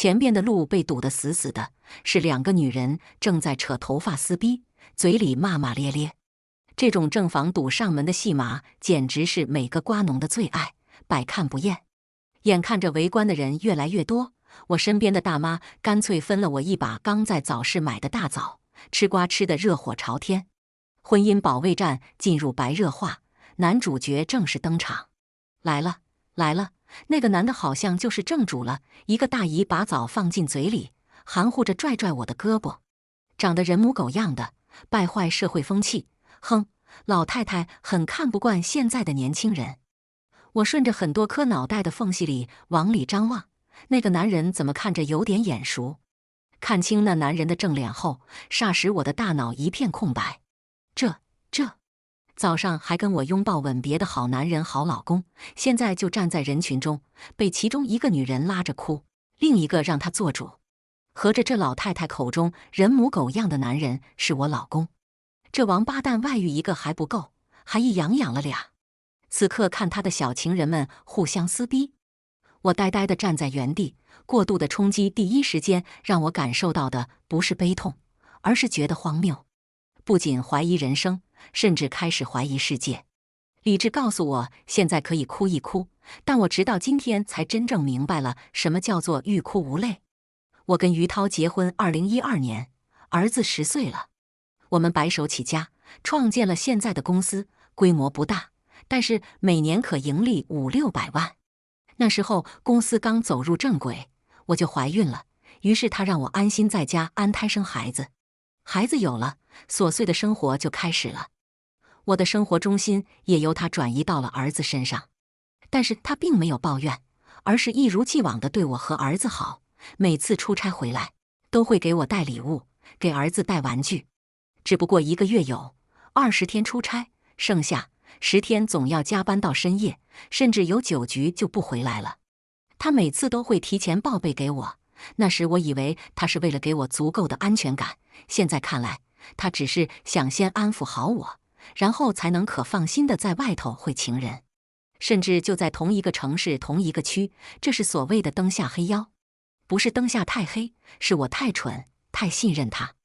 前边的路被堵得死死的，是2个女人正在扯头发撕逼，嘴里骂骂咧咧。这种正房堵上门的戏码，简直是每个瓜农的最爱，百看不厌。眼看着围观的人越来越多，我身边的大妈干脆分了我一把刚在早市买的大枣，吃瓜吃得热火朝天。婚姻保卫战进入白热化，男主角正式登场。来了，来了！那个男的好像就是正主了。一个大姨把枣放进嘴里，含糊着拽拽我的胳膊，长得人模狗样的，败坏社会风气。哼，老太太很看不惯现在的年轻人。我顺着很多颗脑袋的缝隙里往里张望，那个男人怎么看着有点眼熟？看清那男人的正脸后，霎时我的大脑一片空白。这早上还跟我拥抱吻别的好男人好老公，现在就站在人群中，被其中一个女人拉着哭，另一个让他做主。合着这老太太口中人模狗样的男人是我老公，这王八蛋外遇一个还不够，还一养了俩。此刻看他的小情人们互相撕逼，我呆呆地站在原地。过度的冲击第一时间让我感受到的不是悲痛，而是觉得荒谬。不仅怀疑人生，甚至开始怀疑世界。理智告诉我现在可以哭一哭，但我直到今天才真正明白了什么叫做欲哭无泪。我跟于涛结婚2012年，儿子10岁了。我们白手起家，创建了现在的公司，规模不大，但是每年可盈利500-600万。那时候公司刚走入正轨，我就怀孕了，于是他让我安心在家安胎生孩子。孩子有了，琐碎的生活就开始了。我的生活中心也由他转移到了儿子身上，但是他并没有抱怨，而是一如既往地对我和儿子好。每次出差回来，都会给我带礼物，给儿子带玩具。只不过1个月有20天出差，剩下10天总要加班到深夜，甚至有酒局就不回来了。他每次都会提前报备给我，那时我以为他是为了给我足够的安全感，现在看来，他只是想先安抚好我，然后才能可放心的在外头会情人，甚至就在同一个城市同一个区，这是所谓的灯下黑腰。不是灯下太黑，是我太蠢，太信任他。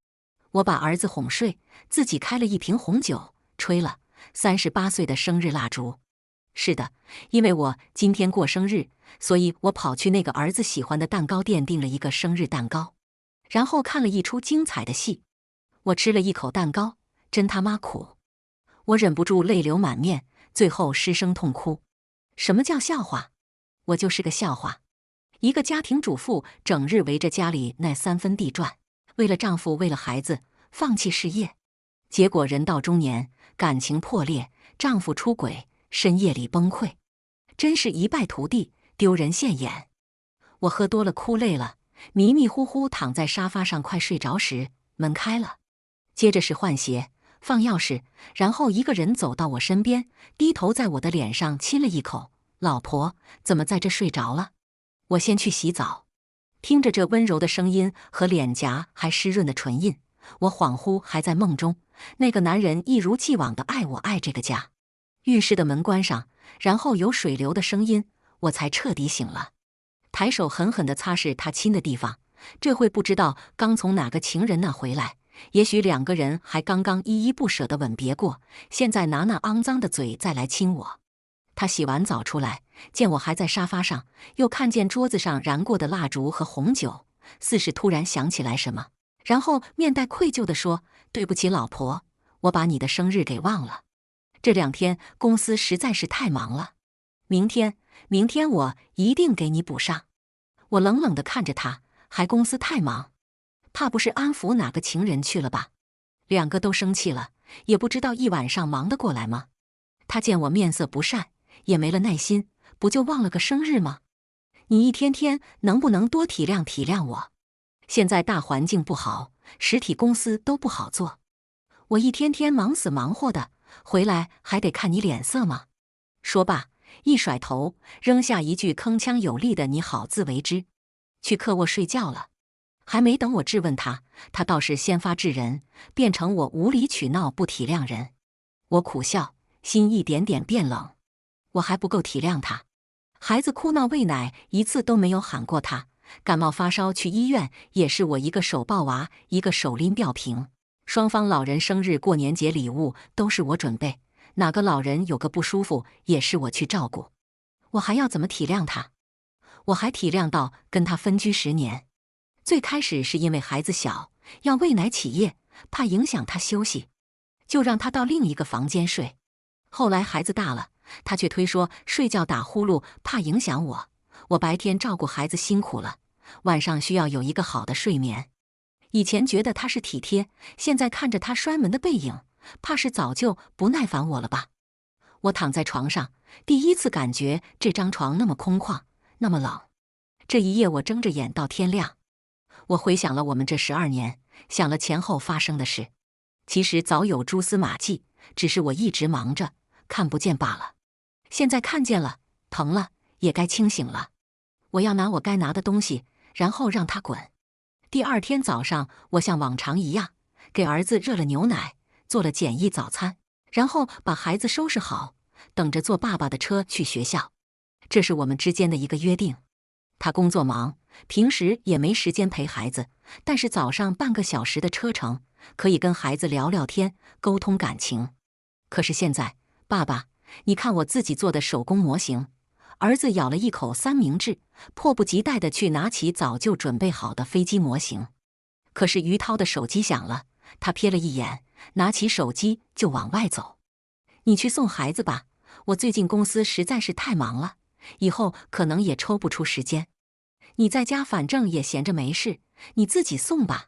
我把儿子哄睡，自己开了一瓶红酒，吹了38岁的生日蜡烛。是的，因为我今天过生日，所以我跑去那个儿子喜欢的蛋糕店订了一个生日蛋糕，然后看了一出精彩的戏。我吃了一口蛋糕，真他妈苦！我忍不住泪流满面，最后失声痛哭。什么叫笑话？我就是个笑话。一个家庭主妇整日围着家里那3分地转，为了丈夫，为了孩子，放弃事业。结果人到中年，感情破裂，丈夫出轨，深夜里崩溃，真是一败涂地，丢人现眼。我喝多了，哭累了，迷迷糊糊躺在沙发上快睡着时，门开了，接着是换鞋、放钥匙，然后一个人走到我身边，低头在我的脸上亲了一口。老婆，怎么在这睡着了？我先去洗澡。听着这温柔的声音和脸颊还湿润的唇印，我恍惚还在梦中，那个男人一如既往的爱我，爱这个家。浴室的门关上，然后有水流的声音，我才彻底醒了。抬手狠狠地擦拭他亲的地方，这会不知道刚从哪个情人那回来，也许2个人还刚刚依依不舍地吻别过，现在拿那肮脏的嘴再来亲我。他洗完澡出来，见我还在沙发上，又看见桌子上燃过的蜡烛和红酒，似是突然想起来什么，然后面带愧疚地说：“对不起，老婆，我把你的生日给忘了。这2天公司实在是太忙了，明天我一定给你补上。”我冷冷地看着他，还公司太忙，怕不是安抚哪个情人去了吧？2个都生气了，也不知道一晚上忙得过来吗？他见我面色不善，也没了耐心，不就忘了个生日吗？你一天天能不能多体谅体谅我？现在大环境不好，实体公司都不好做，我一天天忙死忙活的，回来还得看你脸色吗？说罢，一甩头，扔下一句铿锵有力的“你好自为之”，去客卧睡觉了。还没等我质问他，他倒是先发制人，变成我无理取闹不体谅人。我苦笑，心一点点变冷。我还不够体谅他，孩子哭闹喂奶1次都没有喊过他，感冒发烧去医院也是我一个手抱娃，一个手拎吊瓶。双方老人生日、过年节礼物都是我准备，哪个老人有个不舒服也是我去照顾。我还要怎么体谅他？我还体谅到跟他分居10年。最开始是因为孩子小，要喂奶起夜，怕影响他休息，就让他到另一个房间睡。后来孩子大了，他却推说睡觉打呼噜怕影响我。我白天照顾孩子辛苦了，晚上需要有一个好的睡眠。以前觉得他是体贴，现在看着他摔门的背影，怕是早就不耐烦我了吧。我躺在床上，第一次感觉这张床那么空旷，那么冷。这一夜我睁着眼到天亮。我回想了我们这12年，想了前后发生的事，其实早有蛛丝马迹，只是我一直忙着，看不见罢了。现在看见了，疼了，也该清醒了。我要拿我该拿的东西，然后让他滚。第二天早上，我像往常一样，给儿子热了牛奶，做了简易早餐，然后把孩子收拾好，等着坐爸爸的车去学校。这是我们之间的一个约定。他工作忙，平时也没时间陪孩子，但是早上半个小时的车程，可以跟孩子聊聊天，沟通感情。可是现在，爸爸，你看我自己做的手工模型。儿子咬了一口三明治，迫不及待地去拿起早就准备好的飞机模型。可是于涛的手机响了，他瞥了一眼，拿起手机就往外走。你去送孩子吧，我最近公司实在是太忙了，以后可能也抽不出时间。你在家反正也闲着没事，你自己送吧。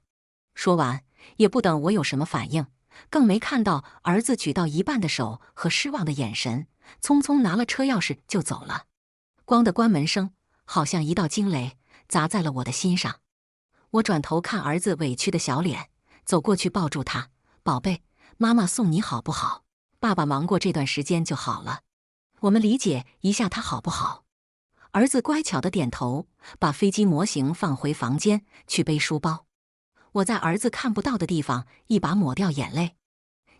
说完，也不等我有什么反应，更没看到儿子举到一半的手和失望的眼神，匆匆拿了车钥匙就走了。咣的关门声好像一道惊雷，砸在了我的心上。我转头看儿子委屈的小脸，走过去抱住他，宝贝，妈妈送你好不好？爸爸忙过这段时间就好了，我们理解一下他好不好？儿子乖巧的点头，把飞机模型放回房间去背书包。我在儿子看不到的地方一把抹掉眼泪。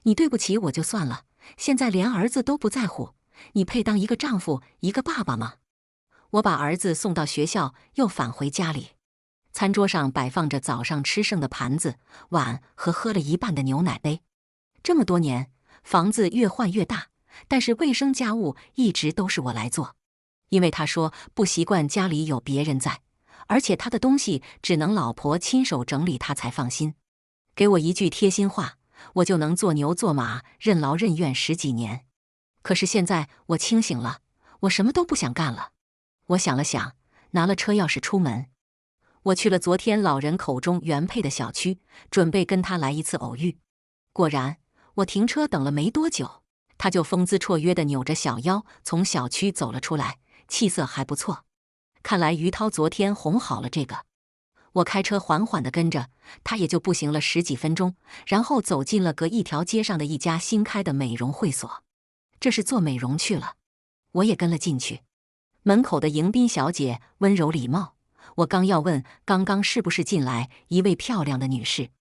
你对不起我就算了，现在连儿子都不在乎，你配当一个丈夫一个爸爸吗？我把儿子送到学校，又返回家里。餐桌上摆放着早上吃剩的盘子、碗和喝了一半的牛奶杯。这么多年，房子越换越大，但是卫生家务一直都是我来做。因为他说不习惯家里有别人在，而且他的东西只能老婆亲手整理，他才放心。给我一句贴心话，我就能做牛做马，任劳任怨10几年。可是现在我清醒了，我什么都不想干了。我想了想，拿了车钥匙出门。我去了昨天老人口中原配的小区，准备跟他来一次偶遇。果然，我停车等了没多久，他就风姿绰约地扭着小腰从小区走了出来，气色还不错。看来于涛昨天哄好了这个。我开车缓缓地跟着，他也就步行了10几分钟，然后走进了隔一条街上的一家新开的美容会所。这是做美容去了，我也跟了进去。门口的迎宾小姐温柔礼貌，我刚要问刚刚是不是进来一位漂亮的女士，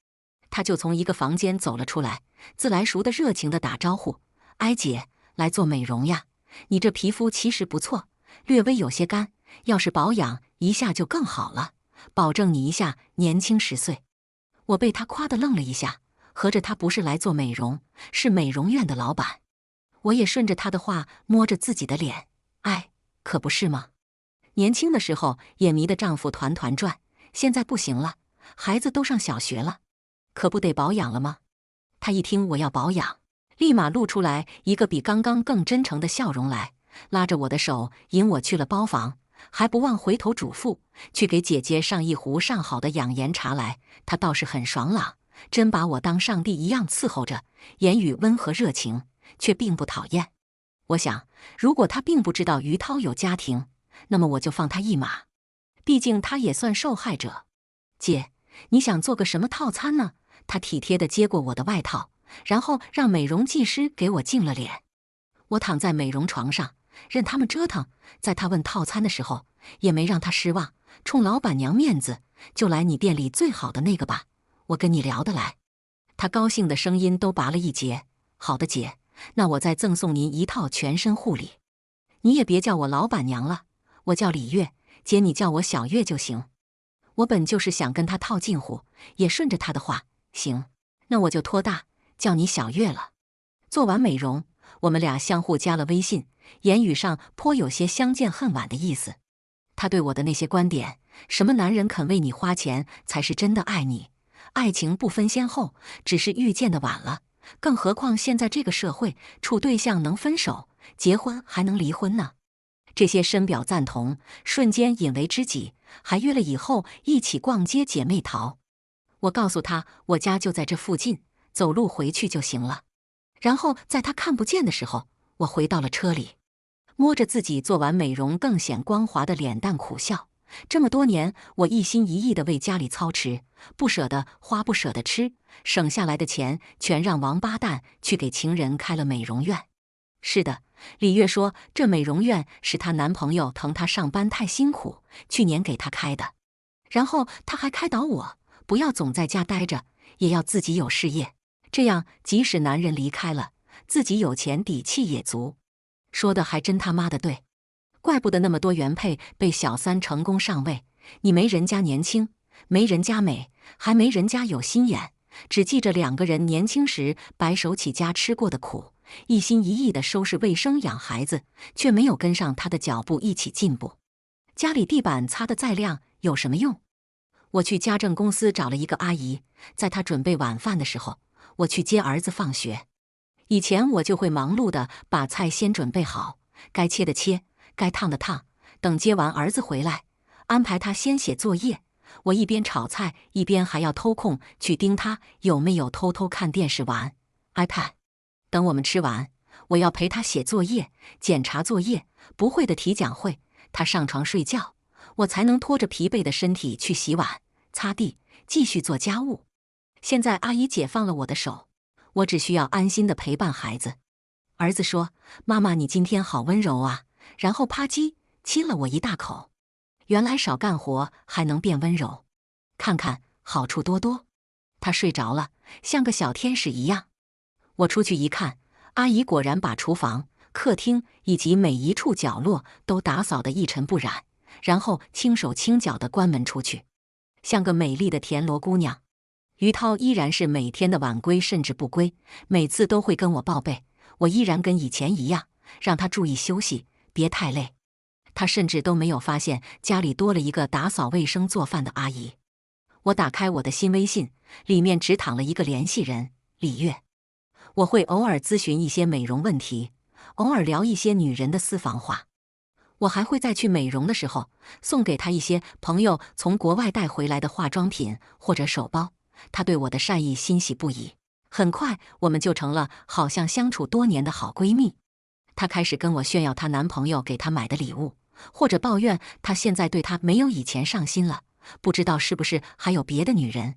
她就从一个房间走了出来，自来熟的热情地打招呼：哎姐，来做美容呀，你这皮肤其实不错，略微有些干，要是保养一下就更好了，保证你一下年轻10岁。我被她夸得愣了一下，合着她不是来做美容，是美容院的老板。我也顺着她的话摸着自己的脸，哎，可不是吗？年轻的时候也迷得丈夫团团转，现在不行了，孩子都上小学了，可不得保养了吗？她一听我要保养，立马露出来一个比刚刚更真诚的笑容来，拉着我的手引我去了包房，还不忘回头嘱咐去给姐姐上一壶上好的养颜茶来。她倒是很爽朗，真把我当上帝一样伺候着，言语温和热情，却并不讨厌。我想，如果他并不知道于涛有家庭，那么我就放他一马，毕竟他也算受害者。姐，你想做个什么套餐呢？他体贴地接过我的外套，然后让美容技师给我净了脸。我躺在美容床上，任他们折腾。在他问套餐的时候，也没让他失望，冲老板娘面子，就来你店里最好的那个吧，我跟你聊得来。他高兴的声音都拔了一截。好的姐，那我再赠送您一套全身护理。你也别叫我老板娘了，我叫李月，姐你叫我小月就行。我本就是想跟他套近乎，也顺着他的话，行，那我就托大，叫你小月了。做完美容，我们俩相互加了微信，言语上颇有些相见恨晚的意思。他对我的那些观点，什么男人肯为你花钱才是真的爱你，爱情不分先后，只是遇见的晚了。更何况现在这个社会，处对象能分手，结婚还能离婚呢。这些深表赞同，瞬间引为知己，还约了以后一起逛街姐妹淘。我告诉他，我家就在这附近，走路回去就行了。然后在他看不见的时候，我回到了车里，摸着自己做完美容更显光滑的脸蛋苦笑。这么多年，我一心一意地为家里操持，不舍得花，不舍得吃，省下来的钱全让王八蛋去给情人开了美容院。是的，李月说这美容院是她男朋友疼她上班太辛苦，去年给她开的。然后她还开导我，不要总在家待着，也要自己有事业，这样即使男人离开了，自己有钱底气也足。说的还真他妈的对，怪不得那么多原配被小三成功上位，你没人家年轻，没人家美，还没人家有心眼，只记着两个人年轻时白手起家吃过的苦，一心一意地收拾卫生养孩子，却没有跟上他的脚步一起进步。家里地板擦得再亮有什么用？我去家政公司找了一个阿姨，在她准备晚饭的时候，我去接儿子放学。以前我就会忙碌地把菜先准备好，该切的切，该烫的烫，等接完儿子回来，安排他先写作业。我一边炒菜，一边还要偷空去盯他有没有偷偷看电视玩 iPad。等我们吃完，我要陪他写作业，检查作业，不会的题讲会，他上床睡觉，我才能拖着疲惫的身体去洗碗、擦地，继续做家务。现在阿姨解放了我的手，我只需要安心的陪伴孩子。儿子说：“妈妈，你今天好温柔啊。”然后啪叽亲了我一大口。原来少干活还能变温柔，看看好处多多。他睡着了，像个小天使一样。我出去一看，阿姨果然把厨房、客厅以及每一处角落都打扫得一尘不染，然后轻手轻脚地关门出去，像个美丽的田螺姑娘。于涛依然是每天的晚归甚至不归，每次都会跟我报备，我依然跟以前一样，让他注意休息，别太累。他甚至都没有发现家里多了一个打扫卫生做饭的阿姨。我打开我的新微信，里面只躺了一个联系人李月。我会偶尔咨询一些美容问题，偶尔聊一些女人的私房话。我还会在去美容的时候送给她一些朋友从国外带回来的化妆品或者手包，她对我的善意欣喜不已。很快我们就成了好像相处多年的好闺蜜。她开始跟我炫耀她男朋友给她买的礼物，或者抱怨她现在对她没有以前上心了，不知道是不是还有别的女人。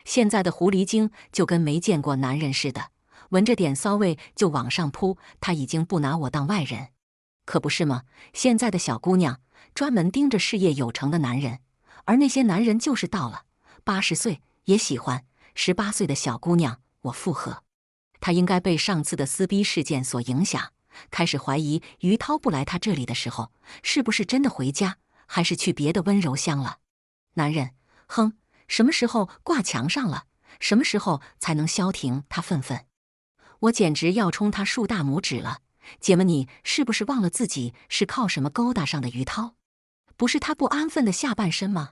现在的狐狸精就跟没见过男人似的，闻着点骚味就往上扑，她已经不拿我当外人。可不是吗？现在的小姑娘专门盯着事业有成的男人，而那些男人就是到了80岁也喜欢18岁的小姑娘。我附和。她应该被上次的撕逼事件所影响，开始怀疑于涛不来她这里的时候，是不是真的回家，还是去别的温柔乡了。男人，哼，什么时候挂墙上了，什么时候才能消停他愤愤？我简直要冲他竖大拇指了。姐们，你是不是忘了自己是靠什么勾搭上的于涛？不是他不安分的下半身吗？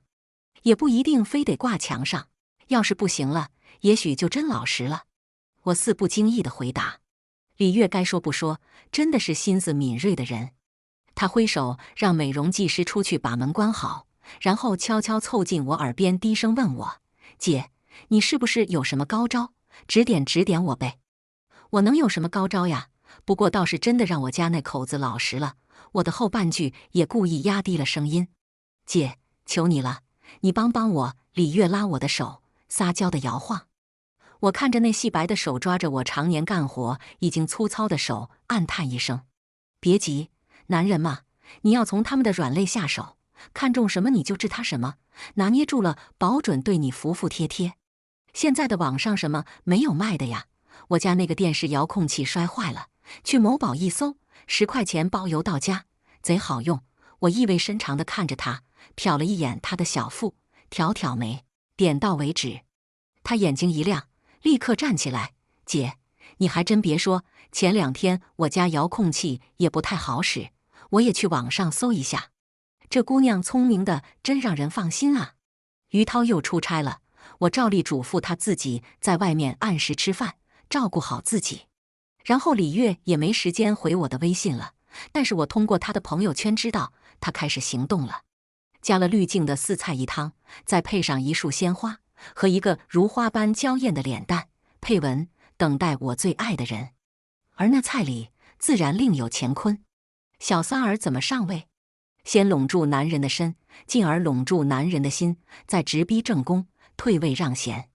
也不一定非得挂墙上，要是不行了，也许就真老实了。我似不经意的回答。李月该说不说，真的是心思敏锐的人。他挥手让美容技师出去把门关好，然后悄悄凑近我耳边低声问我：“姐，你是不是有什么高招？指点指点我呗。”我能有什么高招呀？不过倒是真的让我家那口子老实了。我的后半句也故意压低了声音：“姐，求你了，你帮帮我。”李月拉我的手，撒娇的摇晃。我看着那细白的手抓着我常年干活已经粗糙的手，暗叹一声：“别急，男人嘛，你要从他们的软肋下手，看中什么你就治他什么，拿捏住了，保准对你服服帖帖。现在的网上什么没有卖的呀？我家那个电视遥控器摔坏了，去某宝一搜，10块钱包邮到家，贼好用。”我意味深长地看着他，瞟了一眼他的小腹，挑挑眉，点到为止。他眼睛一亮，立刻站起来：“姐，你还真别说，前2天我家遥控器也不太好使，我也去网上搜一下。这姑娘聪明的真让人放心啊。”于涛又出差了，我照例嘱咐他自己在外面按时吃饭，照顾好自己。然后李月也没时间回我的微信了，但是我通过他的朋友圈知道他开始行动了。加了滤镜的4菜1汤，再配上一束鲜花和一个如花般娇艳的脸蛋，配文等待我最爱的人。而那菜里自然另有乾坤。小三儿怎么上位？先拢住男人的身，进而拢住男人的心，再直逼正宫，退位让贤。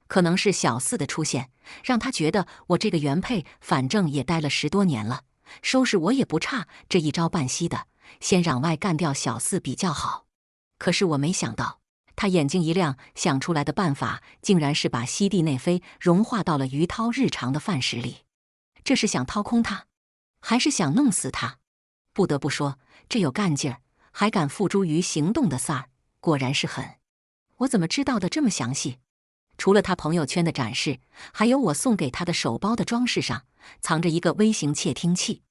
可能是小四的出现，让他觉得我这个原配反正也待了10多年了，收拾我也不差这一朝半夕的，先攘外干掉小四比较好。可是我没想到，他眼睛一亮，想出来的办法竟然是把西地内妃融化到了于涛日常的饭食里。这是想掏空他，还是想弄死他？不得不说，这有干劲儿，还敢付诸于行动的三儿，果然是狠。我怎么知道的这么详细？除了他朋友圈的展示，还有我送给他的手包的装饰上藏着一个微型窃听器。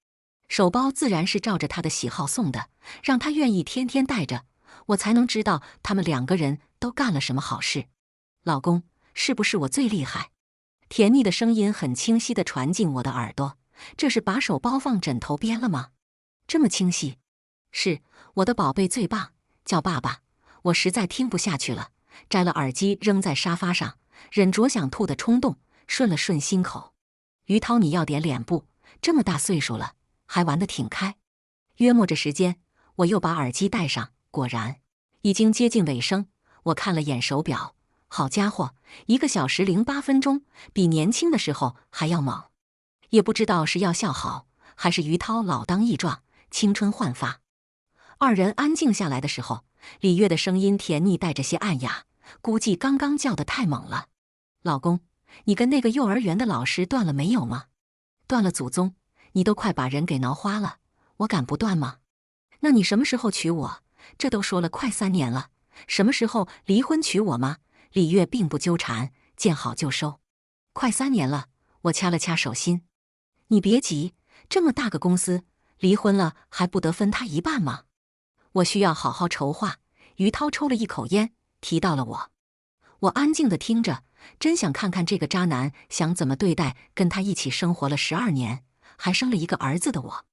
手包自然是照着他的喜好送的，让他愿意天天带着，我才能知道他们2个人都干了什么好事。老公，是不是我最厉害？甜蜜的声音很清晰地传进我的耳朵。这是把手包放枕头边了吗？这么清晰？是，我的宝贝最棒，叫爸爸。我实在听不下去了，摘了耳机扔在沙发上，忍着想吐的冲动，顺了顺心口。于涛，你要点脸部，这么大岁数了，还玩得挺开。约摸着时间，我又把耳机戴上，果然已经接近尾声。我看了眼手表，好家伙，1个小时08分钟，比年轻的时候还要猛。也不知道是药效好，还是于涛老当益壮，青春焕发。2人安静下来的时候，李月的声音甜腻带着些暗哑，估计刚刚叫得太猛了。老公，你跟那个幼儿园的老师断了没有吗？断了祖宗，你都快把人给挠花了，我敢不断吗？那你什么时候娶我？这都说了快3年了，什么时候离婚娶我吗？李月并不纠缠，见好就收。快3年了，我掐了掐手心。你别急，这么大个公司，离婚了还不得分他一半吗？我需要好好筹划。于涛抽了一口烟，提到了我。我安静地听着，真想看看这个渣男想怎么对待跟他一起生活了12年，还生了一个儿子的我。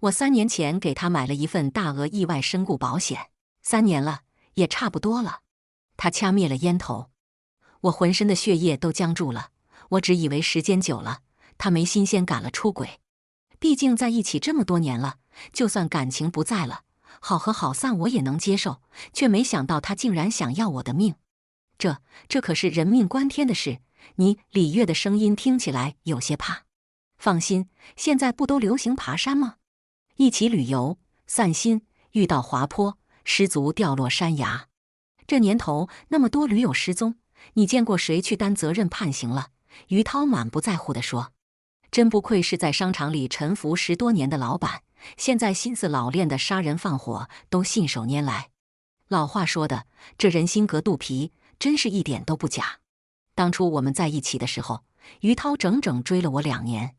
我3年前给他买了一份大额意外身故保险，3年了，也差不多了。他掐灭了烟头，我浑身的血液都僵住了。我只以为时间久了，他没新鲜感了，出轨。毕竟在一起这么多年了，就算感情不在了，好合好散我也能接受，却没想到他竟然想要我的命。这可是人命关天的事。你李月的声音听起来有些怕。放心，现在不都流行爬山吗？一起旅游散心，遇到滑坡，失足掉落山崖。这年头那么多驴友失踪，你见过谁去担责任判刑了？于涛满不在乎地说。真不愧是在商场里沉浮10多年的老板，现在心思老练的杀人放火都信手拈来。老话说的，这人心隔肚皮，真是一点都不假。当初我们在一起的时候，于涛整整追了我2年。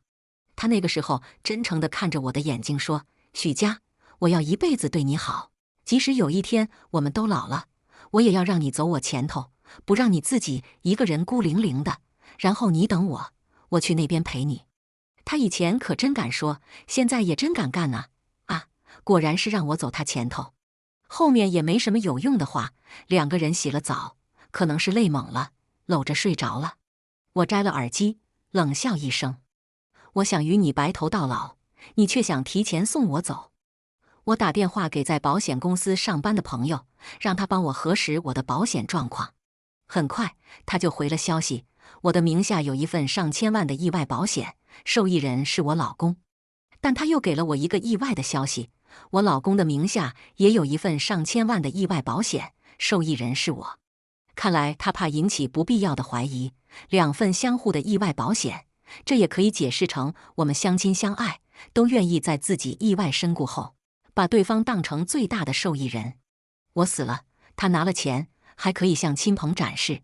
他那个时候真诚地看着我的眼睛说：“许佳，我要一辈子对你好，即使有一天我们都老了，我也要让你走我前头，不让你自己一个人孤零零的，然后你等我，我去那边陪你。”他以前可真敢说，现在也真敢干呢。啊，果然是让我走他前头。后面也没什么有用的话，2个人洗了澡，可能是累懵了，搂着睡着了。我摘了耳机，冷笑一声。我想与你白头到老，你却想提前送我走。我打电话给在保险公司上班的朋友，让他帮我核实我的保险状况。很快他就回了消息，我的名下有一份上千万的意外保险，受益人是我老公。但他又给了我一个意外的消息，我老公的名下也有一份上千万的意外保险，受益人是我。看来他怕引起不必要的怀疑，2份相互的意外保险，这也可以解释成我们相亲相爱，都愿意在自己意外身故后，把对方当成最大的受益人。我死了，他拿了钱，还可以向亲朋展示。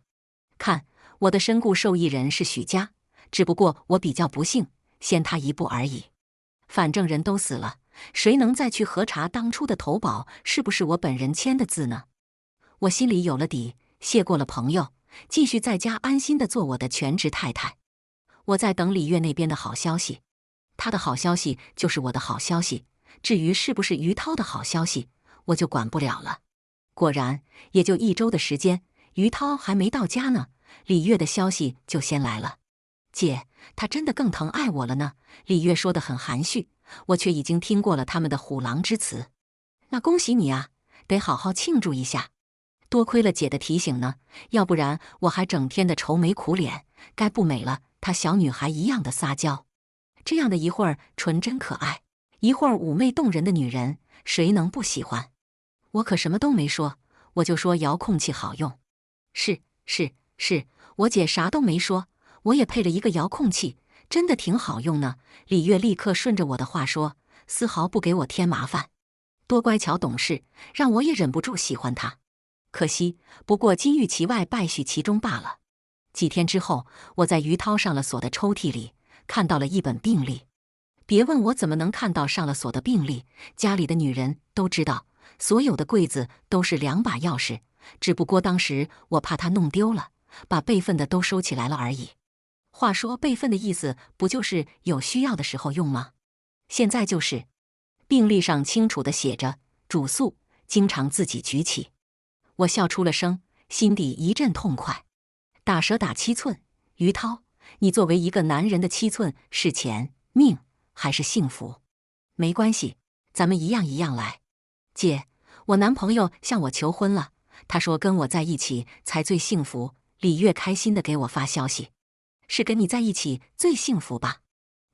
看，我的身故受益人是许家，只不过我比较不幸，先他一步而已。反正人都死了，谁能再去核查当初的投保是不是我本人签的字呢？我心里有了底，谢过了朋友，继续在家安心的做我的全职太太。我在等李月那边的好消息，他的好消息就是我的好消息，至于是不是于涛的好消息，我就管不了了。果然，也就1周的时间，于涛还没到家呢，李月的消息就先来了。姐，他真的更疼爱我了呢。李月说得很含蓄，我却已经听过了他们的虎狼之词。那恭喜你啊，得好好庆祝一下。多亏了姐的提醒呢，要不然我还整天的愁眉苦脸，该不美了。她小女孩一样的撒娇，这样的一会儿纯真可爱，一会儿妩媚动人的女人，谁能不喜欢？我可什么都没说，我就说遥控器好用。是，我姐啥都没说，我也配了一个遥控器，真的挺好用呢。李月立刻顺着我的话说，丝毫不给我添麻烦，多乖巧懂事，让我也忍不住喜欢她。可惜，不过金玉其外，败絮其中罢了。几天之后，我在于涛上了锁的抽屉里看到了一本病历。别问我怎么能看到上了锁的病历，家里的女人都知道，所有的柜子都是2把钥匙，只不过当时我怕它弄丢了，把备份的都收起来了而已。话说备份的意思不就是有需要的时候用吗？现在就是。病历上清楚地写着主诉，经常自己举起。我笑出了声，心底一阵痛快。打蛇打7寸，于涛，你作为一个男人的7寸是钱、命还是幸福？没关系，咱们一样一样来。姐，我男朋友向我求婚了，他说跟我在一起才最幸福。李月开心地给我发消息，是跟你在一起最幸福吧？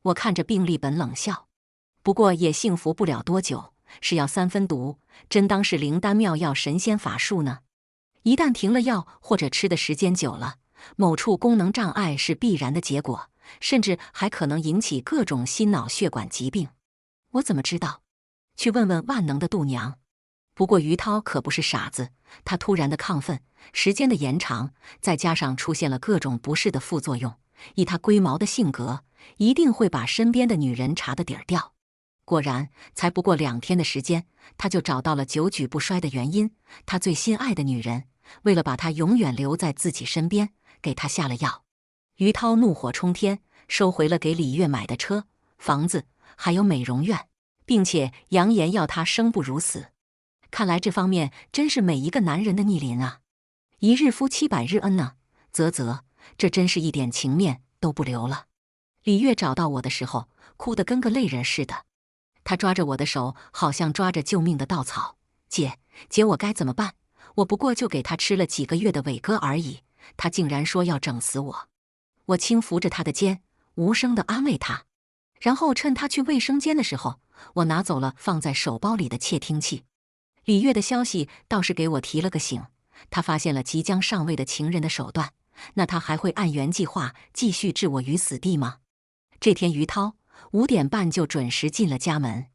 我看着病历本冷笑，不过也幸福不了多久，是要3分毒，真当是灵丹妙药神仙法术呢。一旦停了药或者吃的时间久了，某处功能障碍是必然的结果，甚至还可能引起各种心脑血管疾病。我怎么知道？去问问万能的度娘。不过于涛可不是傻子，他突然的亢奋，时间的延长，再加上出现了各种不适的副作用，以他龟毛的性格，一定会把身边的女人查得底儿掉。果然，才不过2天的时间，他就找到了久举不衰的原因，他最心爱的女人，为了把她永远留在自己身边，给她下了药。于涛怒火冲天，收回了给李月买的车、房子，还有美容院，并且扬言要她生不如死。看来这方面真是每一个男人的逆鳞啊！一日夫妻百日恩呢，这真是一点情面都不留了。李月找到我的时候，哭得跟个泪人似的。他抓着我的手，好像抓着救命的稻草。姐，我该怎么办？我不过就给他吃了几个月的伟哥而已，他竟然说要整死我。我轻扶着他的肩，无声地安慰他，然后趁他去卫生间的时候，我拿走了放在手包里的窃听器。李月的消息倒是给我提了个醒，他发现了即将上位的情人的手段，那他还会按原计划继续置我于死地吗？这天于涛5点半就准时进了家门，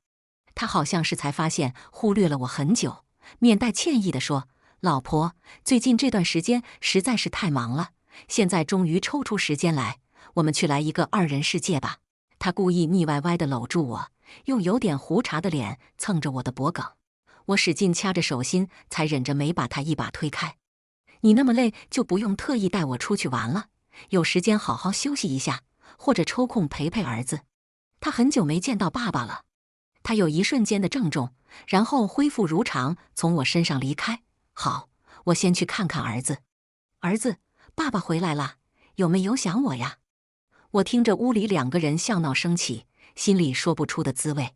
他好像是才发现忽略了我很久，面带歉意地说：“老婆，最近这段时间实在是太忙了，现在终于抽出时间来，我们去来一个2人世界吧。”他故意腻歪歪地搂住我，用有点胡茬的脸蹭着我的脖颈，我使劲掐着手心，才忍着没把他一把推开。你那么累，就不用特意带我出去玩了，有时间好好休息一下，或者抽空陪陪儿子。他很久没见到爸爸了。他有一瞬间的郑重，然后恢复如常，从我身上离开。好，我先去看看儿子。儿子，爸爸回来了，有没有想我呀？我听着屋里2个人笑闹声起，心里说不出的滋味。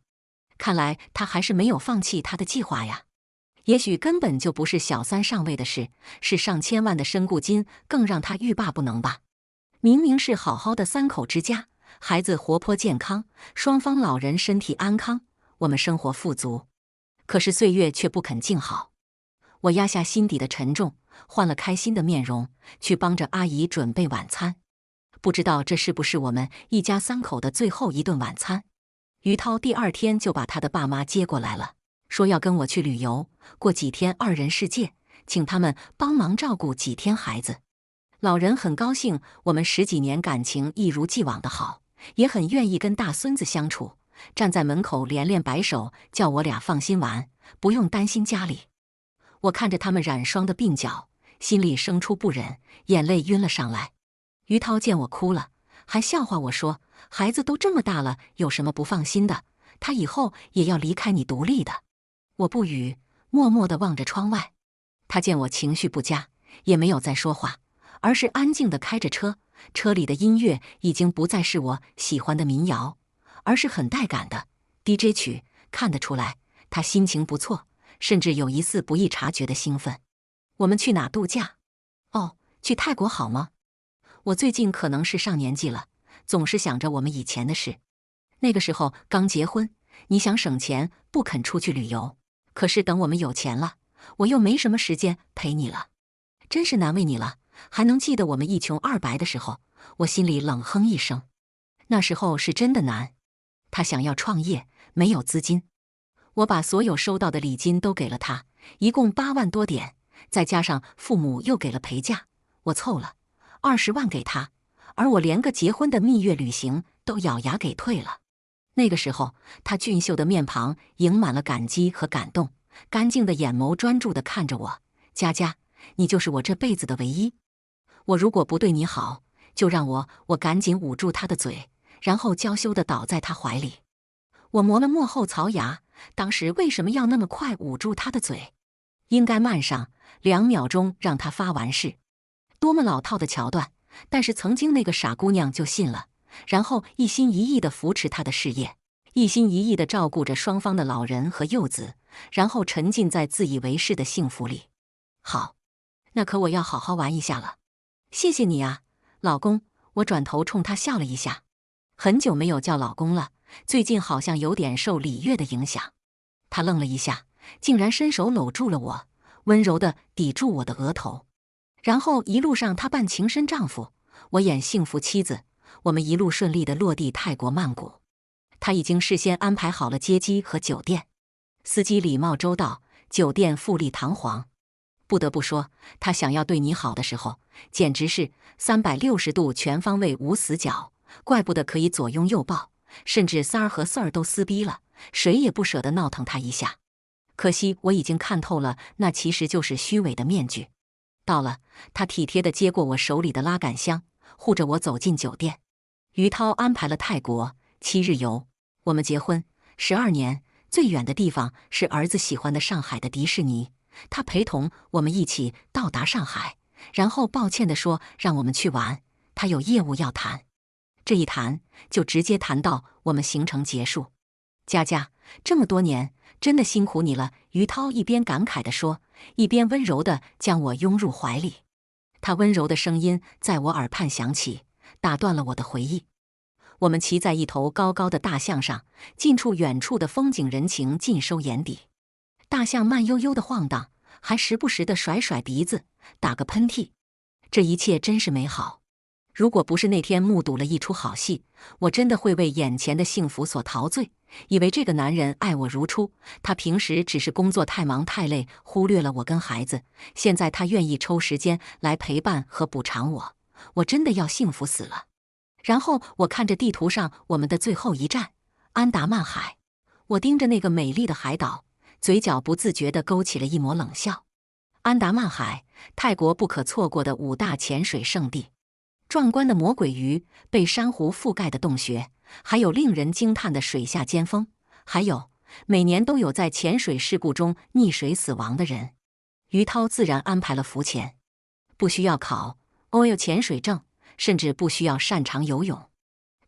看来他还是没有放弃他的计划呀。也许根本就不是小3上位的事，是上千万的身故金更让他欲罢不能吧。明明是好好的3口之家，孩子活泼健康，双方老人身体安康，我们生活富足，可是岁月却不肯静好。我压下心底的沉重，换了开心的面容，去帮着阿姨准备晚餐。不知道这是不是我们一家3口的最后一顿晚餐。于涛第2天就把他的爸妈接过来了，说要跟我去旅游，过几天2人世界，请他们帮忙照顾几天孩子。老人很高兴，我们10几年感情一如既往的好，也很愿意跟大孙子相处，站在门口连连摆手，叫我俩放心玩，不用担心家里。我看着他们染霜的鬓角，心里生出不忍，眼泪晕了上来。于涛见我哭了，还笑话我说：“孩子都这么大了，有什么不放心的？他以后也要离开你独立的。”我不语，默默地望着窗外。他见我情绪不佳，也没有再说话，而是安静地开着车。车里的音乐已经不再是我喜欢的民谣，而是很带感的 DJ 曲。看得出来，他心情不错，甚至有一丝不易察觉的兴奋。我们去哪度假？哦，去泰国好吗？我最近可能是上年纪了，总是想着我们以前的事。那个时候刚结婚，你想省钱，不肯出去旅游。可是等我们有钱了，我又没什么时间陪你了，真是难为你了。还能记得我们一穷二白的时候，我心里冷哼一声。那时候是真的难。他想要创业，没有资金，我把所有收到的礼金都给了他，一共8万多点，再加上父母又给了陪嫁，我凑了20万给他，而我连个结婚的蜜月旅行都咬牙给退了。那个时候，他俊秀的面庞盈满了感激和感动，干净的眼眸专注地看着我：“佳佳，你就是我这辈子的唯一。我如果不对你好，就让我赶紧捂住他的嘴，然后娇羞地倒在他怀里。”我磨了磨后槽牙，当时为什么要那么快捂住他的嘴？应该慢上2秒钟让他发完誓。多么老套的桥段，但是曾经那个傻姑娘就信了，然后一心一意地扶持他的事业，一心一意地照顾着双方的老人和幼子，然后沉浸在自以为是的幸福里。好，那可我要好好玩一下了。谢谢你啊，老公。我转头冲他笑了一下。很久没有叫老公了，最近好像有点受李月的影响。他愣了一下，竟然伸手搂住了我，温柔地抵住我的额头。然后一路上他扮情深丈夫，我演幸福妻子，我们一路顺利地落地泰国曼谷。他已经事先安排好了接机和酒店，司机礼貌周到，酒店富丽堂皇。不得不说，他想要对你好的时候，简直是360度全方位无死角，怪不得可以左拥右抱，甚至三儿和四儿都撕逼了，谁也不舍得闹腾他一下。可惜我已经看透了，那其实就是虚伪的面具。到了，他体贴地接过我手里的拉杆箱，护着我走进酒店。于涛安排了泰国7日游，我们结婚12年，最远的地方是儿子喜欢的上海的迪士尼。他陪同我们一起到达上海，然后抱歉地说让我们去玩，他有业务要谈。这一谈就直接谈到我们行程结束。佳佳，这么多年真的辛苦你了。于涛一边感慨地说，一边温柔地将我拥入怀里。他温柔的声音在我耳畔响起，打断了我的回忆。我们骑在一头高高的大象上，近处远处的风景人情尽收眼底。大象慢悠悠地晃荡，还时不时地甩甩鼻子，打个喷嚏。这一切真是美好。如果不是那天目睹了一出好戏，我真的会为眼前的幸福所陶醉，以为这个男人爱我如初。他平时只是工作太忙太累，忽略了我跟孩子，现在他愿意抽时间来陪伴和补偿我，我真的要幸福死了。然后我看着地图上我们的最后一站安达曼海，我盯着那个美丽的海岛，嘴角不自觉地勾起了一抹冷笑。安达曼海，泰国不可错过的5大潜水圣地，壮观的魔鬼鱼，被珊瑚覆盖的洞穴，还有令人惊叹的水下尖峰，还有每年都有在潜水事故中溺水死亡的人。于涛自然安排了浮潜，不需要考 OIL 潜水证，甚至不需要擅长游泳。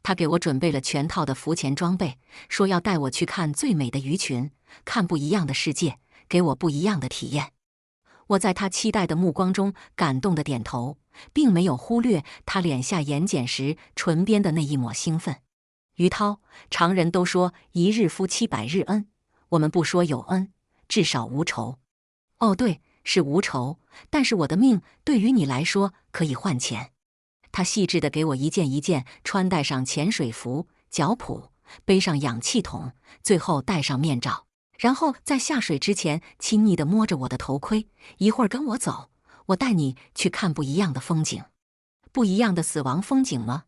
他给我准备了全套的浮潜装备，说要带我去看最美的鱼群，看不一样的世界，给我不一样的体验。我在他期待的目光中感动地点头，并没有忽略他脸下眼睑时唇边的那一抹兴奋。于涛，常人都说一日夫妻百日恩，我们不说有恩，至少无仇。哦对，是无仇，但是我的命对于你来说可以换钱。他细致地给我一件一件穿戴上潜水服、脚蹼，背上氧气筒，最后戴上面罩。然后在下水之前亲昵地摸着我的头盔，一会儿跟我走，我带你去看不一样的风景。不一样的死亡风景吗？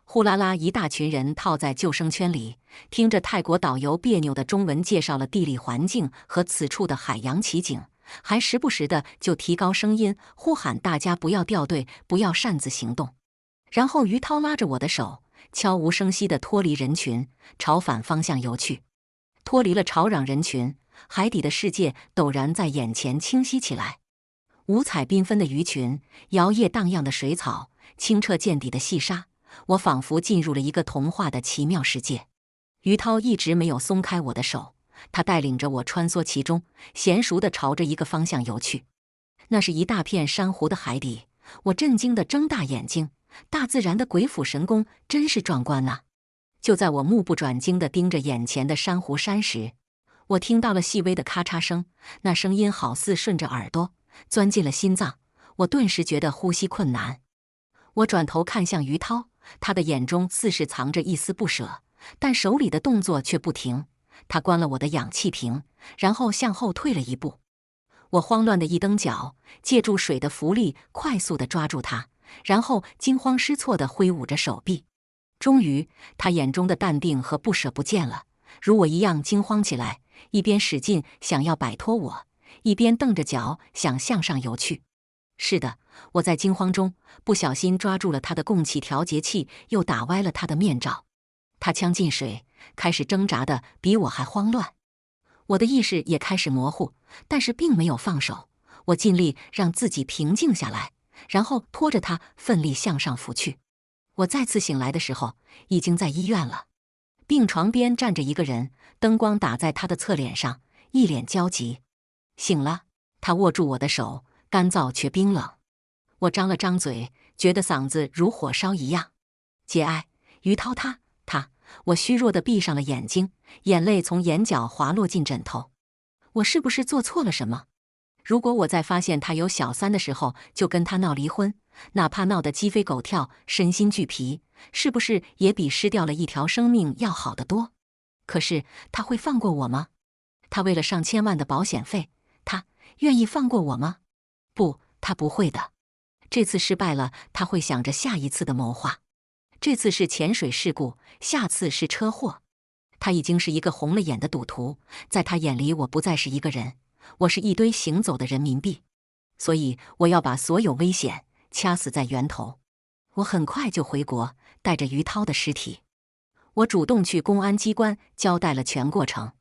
呼啦啦一大群人套在救生圈里，听着泰国导游别扭的中文介绍了地理环境和此处的海洋奇景，还时不时的就提高声音呼喊大家不要掉队，不要擅自行动。然后于涛拉着我的手，悄无声息地脱离人群，朝反方向游去。脱离了吵嚷人群，海底的世界陡然在眼前清晰起来。五彩缤纷的鱼群，摇曳荡漾的水草，清澈见底的细沙，我仿佛进入了一个童话的奇妙世界。于涛一直没有松开我的手，他带领着我穿梭其中，娴熟地朝着一个方向游去。那是一大片珊瑚的海底，我震惊地睁大眼睛，大自然的鬼斧神工真是壮观啊！就在我目不转睛地盯着眼前的珊瑚山时，我听到了细微的咔嚓声，那声音好似顺着耳朵钻进了心脏，我顿时觉得呼吸困难。我转头看向于涛，他的眼中似是藏着一丝不舍，但手里的动作却不停。他关了我的氧气瓶，然后向后退了一步。我慌乱地一蹬脚，借助水的浮力快速地抓住他，然后惊慌失措地挥舞着手臂。终于，他眼中的淡定和不舍不见了，如我一样惊慌起来，一边使劲想要摆脱我，一边蹬着脚想向上游去。是的，我在惊慌中不小心抓住了他的供气调节器，又打歪了他的面罩。他呛进水，开始挣扎的比我还慌乱。我的意识也开始模糊，但是并没有放手。我尽力让自己平静下来，然后拖着他奋力向上浮去。我再次醒来的时候，已经在医院了。病床边站着一个人，灯光打在他的侧脸上，一脸焦急。醒了，他握住我的手，干燥却冰冷。我张了张嘴，觉得嗓子如火烧一样。节哀，于涛他，我虚弱地闭上了眼睛，眼泪从眼角滑落进枕头。我是不是做错了什么？如果我在发现他有小三的时候就跟他闹离婚，哪怕闹得鸡飞狗跳、身心俱疲，是不是也比失掉了一条生命要好得多？可是他会放过我吗？他为了上千万的保险费，他愿意放过我吗？不，他不会的。这次失败了，他会想着下一次的谋划。这次是潜水事故，下次是车祸。他已经是一个红了眼的赌徒，在他眼里我不再是一个人，我是一堆行走的人民币。所以我要把所有危险掐死在源头。我很快就回国，带着于涛的尸体。我主动去公安机关交代了全过程，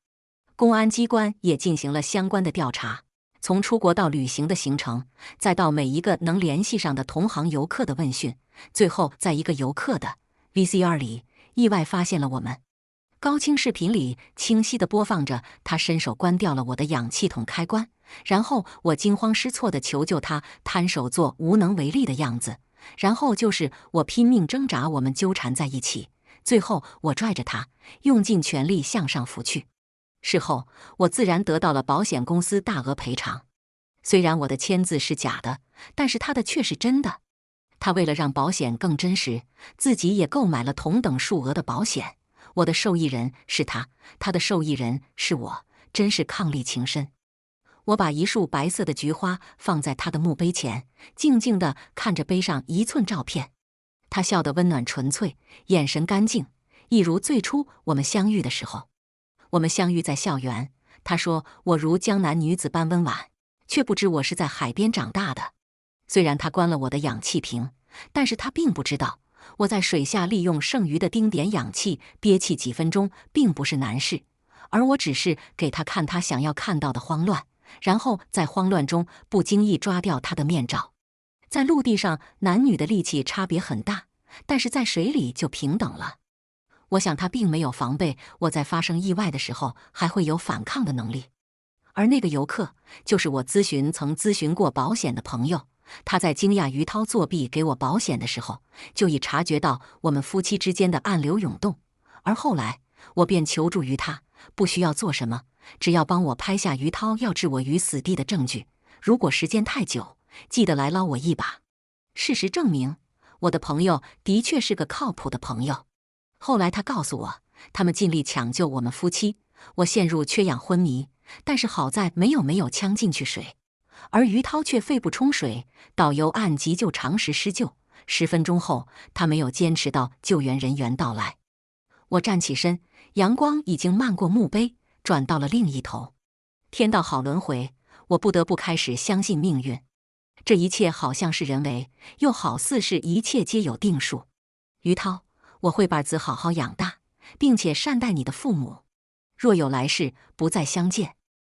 公安机关也进行了相关的调查，从出国到旅行的行程，再到每一个能联系上的同行游客的问讯，最后在一个游客的 VCR 里意外发现了我们。高清视频里清晰地播放着他伸手关掉了我的氧气筒开关，然后我惊慌失措地求救他，摊手做无能为力的样子，然后就是我拼命挣扎，我们纠缠在一起，最后我拽着他，用尽全力向上浮去。事后我自然得到了保险公司大额赔偿，虽然我的签字是假的，但是他的却是真的。他为了让保险更真实，自己也购买了同等数额的保险。我的受益人是他，他的受益人是我，真是伉俪情深。我把一束白色的菊花放在他的墓碑前，静静地看着碑上一寸照片。他笑得温暖纯粹，眼神干净，一如最初我们相遇的时候。我们相遇在校园，他说我如江南女子般温婉，却不知我是在海边长大的。虽然他关了我的氧气瓶，但是他并不知道我在水下利用剩余的丁点氧气憋气几分钟并不是难事，而我只是给他看他想要看到的慌乱，然后在慌乱中不经意抓掉他的面罩。在陆地上男女的力气差别很大，但是在水里就平等了。我想他并没有防备我在发生意外的时候还会有反抗的能力。而那个游客就是我曾咨询过保险的朋友，他在惊讶于涛作弊给我保险的时候，就已察觉到我们夫妻之间的暗流涌动。而后来我便求助于他，不需要做什么，只要帮我拍下于涛要置我于死地的证据，如果时间太久，记得来捞我一把。事实证明，我的朋友的确是个靠谱的朋友。后来他告诉我，他们尽力抢救我们夫妻，我陷入缺氧昏迷，但是好在没有呛进去水，而于涛却肺部冲水，导游按急救常识施救。10分钟后，他没有坚持到救援人员到来。我站起身，阳光已经漫过墓碑，转到了另一头。天道好轮回，我不得不开始相信命运。这一切好像是人为，又好似是一切皆有定数。于涛，我会把子好好养大，并且善待你的父母。若有来世，不再相见。